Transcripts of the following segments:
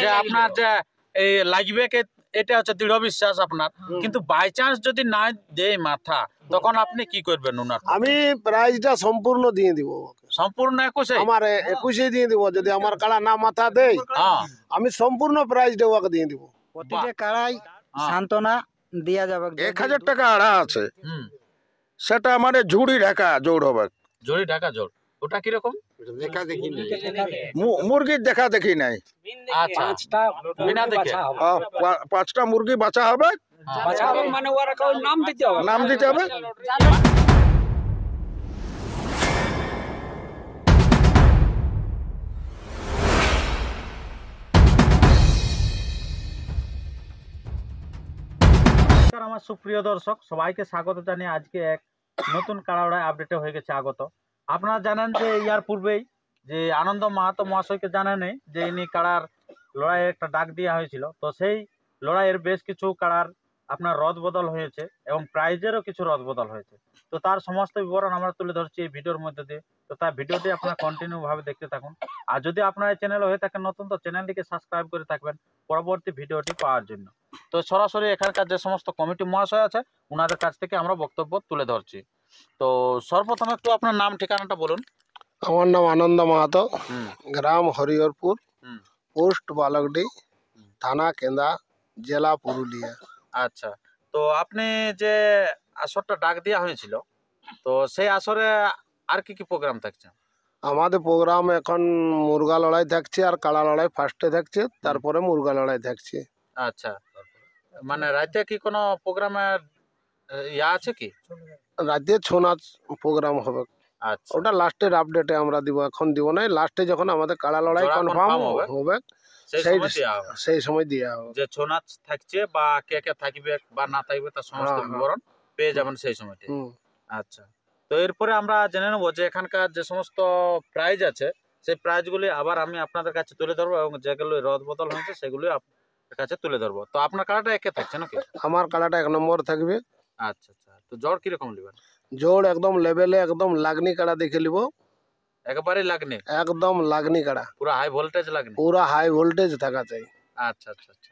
যে আপনার যে এই লাগবে কে এটা হচ্ছে দৃঢ় বিশ্বাস আপনার, কিন্তু বাই চান্স যদি না দেয় মাথা তখন আপনি কি করবেন ওনার? আমি প্রাইজটা সম্পূর্ণ দিয়ে দিব, সম্পূর্ণ 21 আমার 21 দিয়ে দিব। যদি আমার কাড়া না মাথা দেয় হ্যাঁ আমি সম্পূর্ণ প্রাইজটা ওকে দিয়ে দিব। প্রতিটা কাড়াই সান্ত্বনা দেয়া যাবে। 1000 টাকা আড়া আছে, হুম সেটা মানে ঝুড়ি ঢাকা জোড় হবে। জড়ি ঢাকা জোর ওটা কিরকম? মুরগির দেখা দেখি নাই। আচ্ছা বিনা দেখে 5টা মুরগি বাঁচা হবে, মানে ওরা নাম দিতে হবে। নাম দিতে হবে। আমার সুপ্রিয় দর্শক সবাইকে স্বাগত জানিয়ে আজকে এক নতুন কাড়াড়ায় আপডেটে হয়ে গেছে আগত। আপনারা জানেন যে ইয়ার পূর্বেই যে আনন্দ মাহাতো মহাশয়কে জানেনই যে ইনি কাড়ার লড়াইয়ের একটা ডাক দেওয়া হয়েছিল, তো সেই লড়াইয়ের বেশ কিছু কাড়ার আপনার রদ বদল হয়েছে এবং প্রাইজেরও কিছু রদ বদল হয়েছে। তো তার সমস্ত বিবরণ আমরা তুলে ধরছি এই ভিডিওর মধ্যে দিয়ে। তো তার ভিডিওটি আপনারা কন্টিনিউ ভাবে দেখতে থাকুন। আর যদি আপনার এই চ্যানেল হয়ে থাকেন নতুন, তো চ্যানেলটিকে সাবস্ক্রাইব করে থাকবেন পরবর্তী ভিডিওটি পাওয়ার জন্য। তো সরাসরি এখানকার যে সমস্ত কমিটি মহাশয় আছে ওনাদের কাছ থেকে আমরা বক্তব্য তুলে ধরছি। তো সর্বপ্রথম একটু আপনার নাম ঠিকানাটা বলুন। আমার নাম আনন্দ মাহাতো, হুম গ্রাম হরিহরপুর, হুম পোস্ট বালকডি, থানা কেন্দা, জেলা পুরুলিয়া। আচ্ছা, তো আপনি যে আসরটা ডাক দেওয়া হয়েছিল, তো সেই আসরে আর কি কি প্রোগ্রাম থাকছে? আমাদের প্রোগ্রাম এখন মুরগা লড়াই থাকছে আর কাড়া লড়াই ফার্স্টে থাকছে, তারপরে মুরগা লড়াই থাকছে। আচ্ছা, মানে রাতে কি কোনো প্রোগ্রামের ইয়া আছে কি? রাতে ছৌ নাচ প্রোগ্রাম হবে, আচ্ছা, ওটা লাস্টের আপডেটে আমরা দিব, এখন দিব না। লাস্টে যখন আমাদের কাড়া লড়াই জোড়া কনফার্ম confirm হবে, হবে সেই সেই সময় দেওয়া হবে সেই সময় দেওয়া হবে। যে ছৌ নাচ থাকছে বা কে কে থাকবে বা না থাকবে তার সমস্ত হ্যাঁ, হ্যাঁ। বিবরণ পেয়ে যাবেন সেই সময়টি। হুম। আচ্ছা, তো এরপরে আমরা জেনে নেবো যে এখানকার যে সমস্ত প্রাইজ আছে সেই প্রাইজগুলি আবার আমি আপনাদের কাছে তুলে ধরবো এবং যেগুলো রদ বদল হয়েছে সেগুলি আপনার কাছে তুলে ধরবো। তো আপনার কাড়াটা একে থাকছে নাকি? আমার কাড়াটা 1 নম্বর থাকবে। আচ্ছা আচ্ছা, তো জ্বর কিরকম নেবেন? জোড় একদম লেভেলে, একদম লাগনি কাড়া দেখে নিব, একেবারে লাগনি, একদম লাগনি কাড়া, পুরো হাই ভোল্টেজ লাগনি? পুরা হাই ভোল্টেজ থাকা চাই। আচ্ছা আচ্ছা আচ্ছা,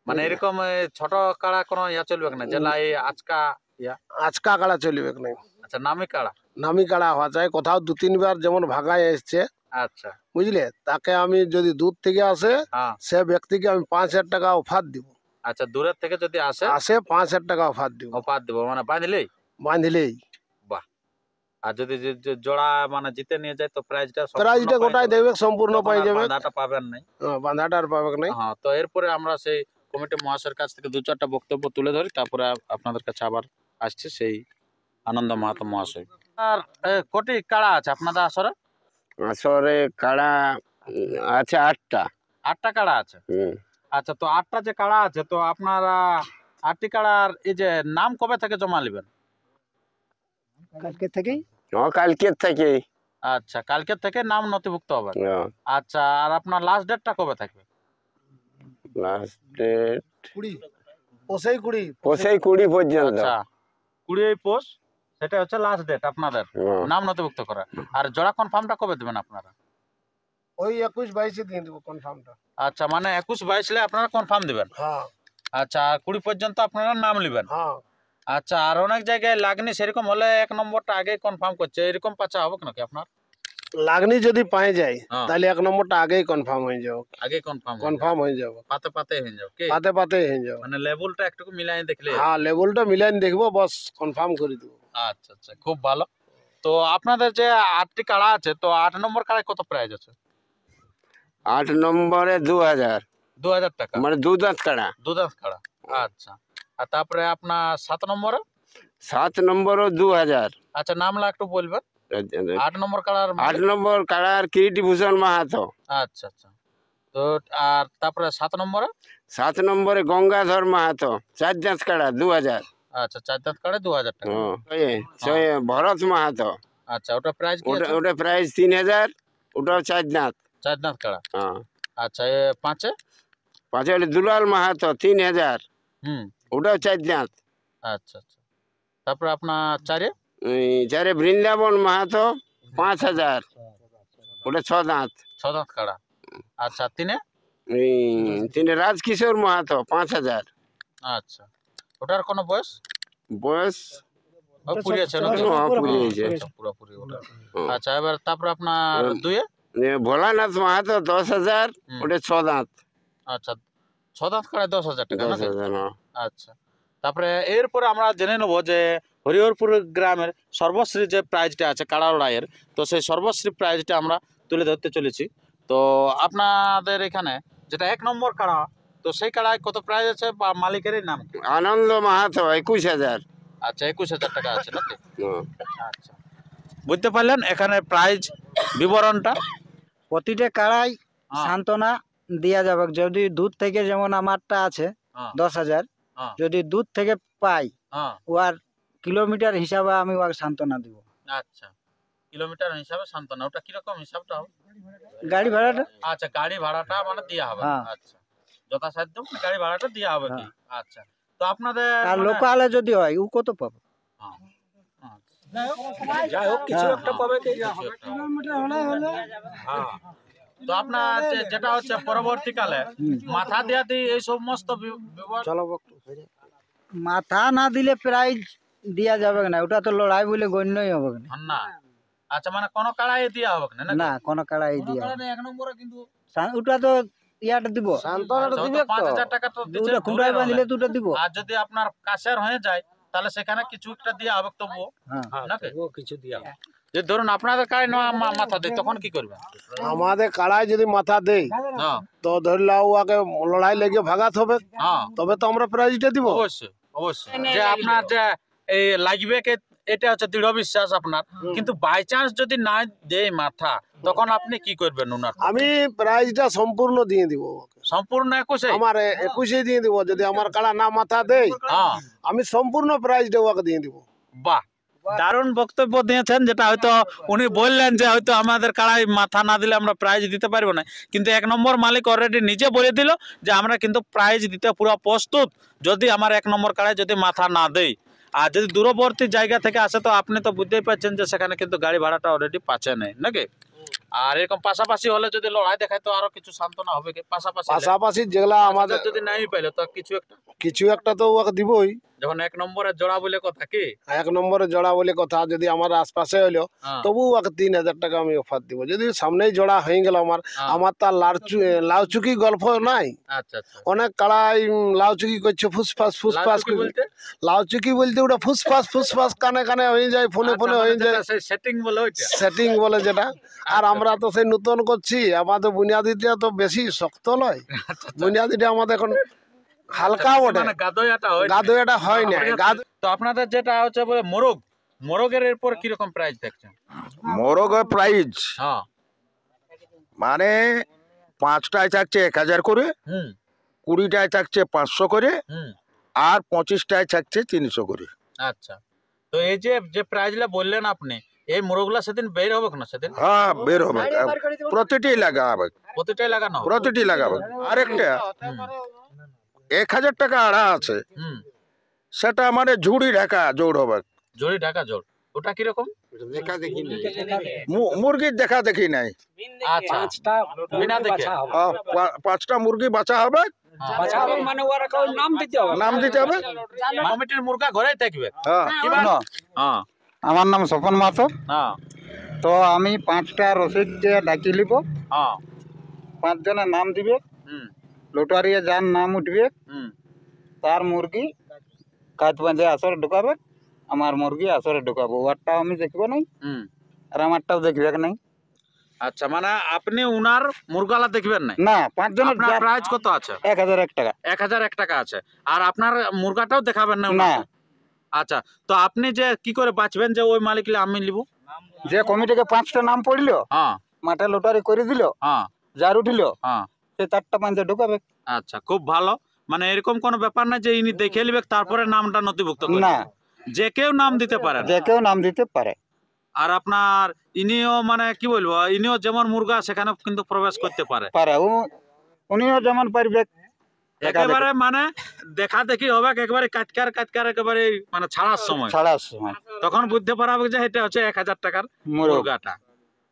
মানে এরকম ছোট কাড়া কোনো ইয়া চলবে না, যেটা এই আজকা ইয়া? আজকা কাড়া চলবে না, আচ্ছা, নামি কাড়া? নামি কাড়া হওয়া চাই। কোথাও 2-3 বার যেমন ভাগায় এসছে, আচ্ছা, বুঝলে, তাকে আমি যদি দূর থেকে আসে হ্যাঁ সে ব্যক্তিকে আমি 5000 টাকা অফার দিব। আচ্ছা, দূরের থেকে যদি আসে 5000 টাকা অফার দিব, অফার দেবো, মানে বাঁধলেই? বাঁধলেই। বাহ। আর যদি জোড়া মানে জিতে নিয়ে যায় তো প্রাইজটা প্রাইজটা গোটাই দেবে, সম্পূর্ণ পাই যাবে, বাঁধাটা পাবেন নাই। বাঁধাটা আর পাবে নাই। হ্যাঁ, তো এরপরে আমরা সেই কমিটি মহাশয়ের কাছ থেকে 2-4টা বক্তব্য তুলে ধরি, তারপরে আপনাদের কাছে আবার আসছে সেই আনন্দ মাহাতো মহাশয়। আর কটি কাড়া আছে আপনাদের আসরে? আসরে কাড়া আছে 8টা। 8টা কাড়া আছে। আচ্ছা, তো 8টা যে কাড়া আছে তো আপনারা 8টি কাড়ার এই যে নাম কবে থেকে জমা নেবেন? কালকে থেকেই। কালকের থেকে। আচ্ছা, কালকে থেকে নাম নথিভুক্ত হবে। আচ্ছা, আর আপনার লাস্ট ডেটটা কবে থাকবে? লাস্ট ডেট 20 পোষাই 20 20 পর্যন্ত। আচ্ছা, 20 পৌষ সেটা হচ্ছে লাস্ট ডেট আপনাদের নাম নথিভুক্ত করা। আর জোড়া কনফার্মটা কবে দেবেন আপনারা? ওই 21-22 দিয়ে দেব কনফার্মটা। আচ্ছা, মানে 21-22 আপনারা কনফার্ম দিবেন। হ্যাঁ আচ্ছা, আর 20 পর্যন্ত আপনারা নাম নেবেন। হ্যাঁ। আচ্ছা, আর অনেক জায়গায় লাগনি সেরকম হলে 1 নম্বরটা আগেই কনফার্ম করছে, এরকম পাচা হবে নাকি আপনার? লাগনি যদি পাই যায় হ্যাঁ। তাহলে 1 নম্বরটা আগেই কনফার্ম হয়ে যাবে, আগে কনফার্ম কনফার্ম হয়ে যাবে, পাতে পাতে হয়ে যাবে কি? পাতে পাতে হয়ে যাবে। মানে লেভেলটা একটু মিলাই দেখলে? হ্যাঁ, লেভেলটা মিলাইন দেখবো, বস কনফার্ম করে দেবো। আচ্ছা আচ্ছা, খুব ভালো। তো আপনাদের যে 8টি কাড়া আছে তো 8 নম্বর কাড়ায় কত প্রাইজ আছে? 8 নম্বরে 2000, 2000 টাকা, মানে 2 দাঁত কাড়া। 2 দাঁত কাড়া। আচ্ছা, আর তারপরে আপনার 7 নম্বরে? 7 নম্বরও 2000। আচ্ছা, নামলা একটু বলবেন 8 নম্বর কাড়ার? 8 নম্বর কাড়ার কিরিটিভূষণ মাহাতো। আচ্ছা আচ্ছা, তো আর তারপরে 7 নম্বরে? 7 নম্বরে গঙ্গাধর মাহাতো, 4 দাঁত কাড়া 2000। আচ্ছা, 4 দাঁত কাড়ে 2000 টাকা। ভরত মাহাতো, আচ্ছা, ওটা প্রাইস কি আছে? ওটা প্রাইস 3000, ওটাও 4 দাঁত। 4 দাঁত কাড়া। আচ্ছা, 5-এ? 5 হলে দুলাল মাহাতো 3000, ওটাও 4 দাঁত। আচ্ছা আচ্ছা, তারপরে আপনার 4-এ? 4-এ বৃন্দাবন মাহাতো 5000, ওটা 6 দাঁত। 6 দাঁত কাড়া। আচ্ছা, 3-এ? তিনি রাজকিশোর মাহাতো 5000। আচ্ছা, ওটার কোনো বয়স বয়স পুরিয়েছে না? পুরিয়েছে। আচ্ছা, পুরোপুরি ওটা। আচ্ছা, এবার তারপর আপনার দুয়ে ভোলানাথ মাহাতো 10,000, হুম। ওটা 6 দাঁত। আচ্ছা, 6 দাঁত কাড়ায় 10,000 টাকা নাকি? 10,000, হ্যাঁ। আচ্ছা, তারপরে এরপরে আমরা জেনে নেব যে হরিহরপুর গ্রামের সর্বশ্রী যে প্রাইজটা আছে কাড়া লড়াইয়ের, তো সেই সর্বশ্রী প্রাইজটা আমরা তুলে ধরতে চলেছি। তো আপনাদের এখানে যেটা 1 নম্বর কাড়া, তো সেই কাড়ায় কত প্রাইজ আছে বা মালিকের নাম কি? আনন্দ মাহাতো 21,000। আচ্ছা, 21,000 টাকা আছে নাকি? হ্যাঁ। আচ্ছা, বুঝতে পারলেন এখানে প্রাইজ বিবরণটা। প্রতিটা কাড়াই হ্যাঁ। সান্ত্বনা দেওয়া যাবে। যদি দুধ থেকে, যেমন আমারটা আছে হ্যাঁ, 10,000, হ্যাঁ, যদি দুধ থেকে পাই হ্যাঁ। ওর কিলোমিটার হিসাবে আমি ওকে সান্ত্বনা দিব। আচ্ছা, কিলোমিটার হিসাবে সান্ত্বনা, ওটা কিরকম হিসাবটা হবে? গাড়ি ভাড়াটা আচ্ছা, গাড়ি ভাড়াটা মানে দেওয়া হবে। হ্যাঁ। আচ্ছা, যথাসাধ্য গাড়ি ভাড়াটা দেওয়া হবে কি? আচ্ছা, তো আপনাদের আর মানে- লোকালে যদি হয় ও কত পাবো? হ্যাঁ, আচ্ছা। যাই হোক কিছু একটা পাবে কি? কিলোমিটার হ্যাঁ। তো আপনার যেটা হচ্ছে পরবর্তীকালে মাথা দেয়া দিয়ে এই সমস্ত বিবরণ চলো মাথা না দিলে প্রাইজ দেওয়া যাবে না, ওটা তো লড়াই বলে গণ্যই হবে না। না। আচ্ছা, মানে কোন কাড়াই দেওয়া হবে না? না, কোনো কাড়াই দিয়া এক নম্বরে কিন্তু ওটা তো ইয়াটা দিব, সান্ত্বনাটা দিবে তো। 5,000 টাকা তো দিচ্ছে ওটা খুঁড়াই দূরের বাঁধিলে হলে। তো ওটা দিব। আর যদি আপনার কাছের হয়ে যায় তাহলে সেখানে কিছু একটা দেওয়া হবে তবুও হ্যাঁ, নাকি? যে ধরুন আপনাদের কাড়াই মাথা দেয় তখন কি করবে? আমাদের কাড়ায় যদি মাথা দেই হ্যাঁ, তো ধরে লাও ওকে লড়াই লেগে ভাগাতে হবে, হ্যাঁ, তবে তো আমরা প্রাইজটা দিব। অবশ্যই অবশ্যই। যে আপনার যে এই লাগবে কে, এটা হচ্ছে দৃঢ় বিশ্বাস আপনার, কিন্তু বাই চান্স যদি না দেয় মাথা তখন আপনি কি করবেন উনার? আমি প্রাইজটা সম্পূর্ণ দিয়ে দিব ওকে। সম্পূর্ণ 21? আমার 21 দিয়ে দিব। যদি আমার কাড়া না মাথা দেই হ্যাঁ, আমি সম্পূর্ণ প্রাইজটা ওকে দিয়ে দিব। বাহ, দারুণ বক্তব্য দিয়েছেন। যেটা হয়তো উনি বললেন যে হয়তো আমাদের কাড়াই মাথা না দিলে আমরা প্রাইজ দিতে পারবো না, কিন্তু 1 নম্বর মালিক অলরেডি নিজে বলে দিল যে আমরা কিন্তু প্রাইজ দিতে পুরো প্রস্তুত যদি আমার 1 নম্বর কাড়াই যদি মাথা না দেই। আর যদি দূরবর্তী জায়গা থেকে আসে তো আপনি তো বুঝতেই পারছেন যে সেখানে কিন্তু গাড়ি ভাড়াটা অলরেডি পাচ্ছে নেই নাকি? আর এরকম পাশাপাশি হলে যদি লড়াই দেখায় তো আরো কিছু সান্ত্বনা হবে কি? পাশাপাশি হলে? পাশাপাশি যেগুলা আমাদের যদি নাই পাইলো তো কিছু একটা তো ওকে দিবই। যখন 1 নম্বরে জোড়া বলে কথা কি? 1 নম্বরে জোড়া বলে কথা, যদি আমার আশপাশে হইলো হ্যাঁ, তবু ওকে 3,000 টাকা আমি অফার দিব। যদি সামনেই জোড়া হয়ে গেল আমার, হ্যাঁ। আমার তার লাউচুকি গল্প নাই। আচ্ছা আচ্ছা। অনেক কাড়াই লাউচুকি করছে, ফুসফাস ফুসফাস লাউচুকি বলতে? লাউচুকি বলতে ওটা ফুসফাস ফুসফাস কানে কানে হয়ে যায়, ফোনে ফোনে হয়ে যায়, সেই সেটিং বলে ওইটা। সেটিং বলে যেটা। আর আমরা তো সেই নতুন করছি, আমাদের বুনিয়াদিটা তো বেশি শক্ত নয়, বুনিয়াদিটা আমাদের এখন হালকা বটে, মানে গাদয়াটা হয় না। গাদুয়াটা হয় না। তো আপনাদের যেটা হচ্ছে বলে মোরগের এরপর কি রকম প্রাইস দেখছেন? মোরগ প্রাইজ হ্যাঁ, মানে 5টায় থাকছে 1,000 করে, হুম 20টায় থাকছে 500 করে, হুম। আর 25টায় থাকছে 300 করে। আচ্ছা, তো এই যে প্রাইজগুলো বললেন আপনি, এই মোরগগুলা সেদিন বের হবে না? সেদিন হ্যাঁ, বের হবে, প্রতিটি লাগাবে, প্রতিটাই লাগানো হবে? প্রতিটি লাগাবে। আরেকটা 1,000 টাকা আড়া আছে, হুম, সেটা মানে ঝুড়ি ঢাকা জোড় হবে। জড়ি ঢাকা জোড়, ওটা কিরকম? দেখা দেখি নেই। মুরগির দেখা দেখি নাই। আচ্ছা, বিনা দেখে? 5টা মুরগি বাঁচা হবে, নাম দিতে হবে। কমিটির মুরগা ঘরেই থাকবে? হ্যাঁ, হ্যাঁ, আমার নাম স্বপন মাহাতো। হ্যাঁ, তো আমি 5টা রসিদ দিয়ে ডাকি লিব, হ্যাঁ, 5 জনের নাম দিবে, হুম, লটারিয়ে যার নাম উঠবে হুম। তার মুরগি কাজ বাঁধে আসরে ঢুকাবে, আমার মুরগি আসরে ঢুকাবো। ওয়ারটাও আমি দেখবো নাই হুম। আর আমারটাও দেখবে নাই। আচ্ছা, মানে আপনি উনার মুরগালা দেখবেন না? না, 5 জনের আপনার প্রাইস কত আছে? 1,001 টাকা। 1,001 টাকা আছে। আর আপনার মুরগাটাও দেখাবেন না না, উনাকে? আচ্ছা, তো আপনি যে কি করে বাঁচবেন যে ওই মালিকলে আমি নিব? যে কমিটিকে 5টা নাম পড়লো, হ্যাঁ, মাঠে লটারি করে দিল, হ্যাঁ, যার উঠিল হ্যাঁ। সে 4টা 5 ঢুকাবে। আচ্ছা, খুব ভালো। মানে এরকম কোনো ব্যাপার না যে ইনি দেখে নিবে তারপরে নামটা নথিভুক্ত করবে? না, যে কেউ নাম দিতে পারেন। যে কেউ নাম দিতে পারে। আর আপনার ইনিও মানে কি বলবো, ইনিও যেমন মুরগা সেখানে কিন্তু প্রবেশ করতে পারে। উনিও যেমন পারবে। একেবারে মানে দেখা দেখি হবে, একেবারে কাটকার একেবারে মানে ছাড়ার সময় ছাড়ার সময় তখন বুঝতে পারবে যে এটা হচ্ছে 1,000 টাকার মুরগ। মুরগাটা।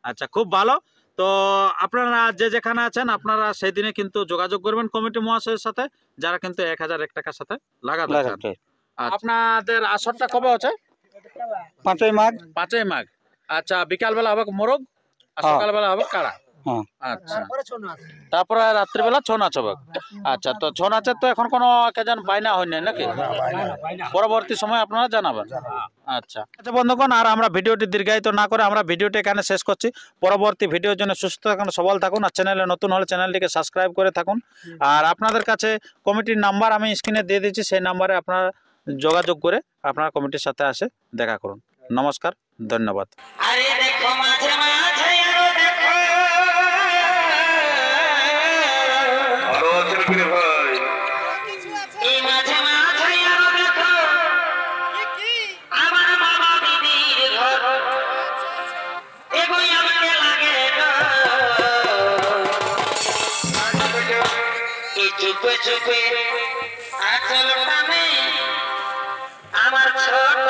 আচ্ছা, খুব ভালো। তো তো আপনারা যে যেখানে আছেন আপনারা সেই দিনে কিন্তু যোগাযোগ করবেন কমিটি মহাশয়ের সাথে, যারা কিন্তু 1001 টাকার সাথে লাগাতে চান। লাগাতে আচ্ছা। আপনাদের আসরটা কবে হচ্ছে? 5ই মাঘ। 5ই মাঘ। আচ্ছা, বিকালবেলা হবে মোরগ আর হ্যাঁ। সকালবেলা হবে কাড়া। হ্যাঁ। আচ্ছা, তারপরে রাত্রিবেলা ছৌ নাচ হবে। আচ্ছা, তো ছৌ নাচের তো এখন কোনো কেজন বাইনা হয়নি নাকি? পরবর্তী সময় আপনারা জানাবেন। আচ্ছা আচ্ছা বন্ধুগণ, আর আমরা ভিডিওটি দীর্ঘায়িত না করে আমরা ভিডিওটি এখানে শেষ করছি। পরবর্তী ভিডিওর জন্য সুস্থ থাকুন, সবল থাকুন, আর চ্যানেলে নতুন হলে চ্যানেলটিকে সাবস্ক্রাইব করে থাকুন। আর আপনাদের কাছে কমিটির নাম্বার আমি স্ক্রিনে দিয়ে দিচ্ছি, সেই নাম্বারে আপনারা যোগাযোগ করে আপনারা কমিটির সাথে আসে দেখা করুন। নমস্কার, ধন্যবাদ। আরে দেখো মাঝে মাঝে আরো দেখো এই মাঝে মাঝে আরো দেখো আমার মামা দিদির ঘর এগোই আমাকে লাগে এই চুপে চুপে আচল টানে আমার ছোট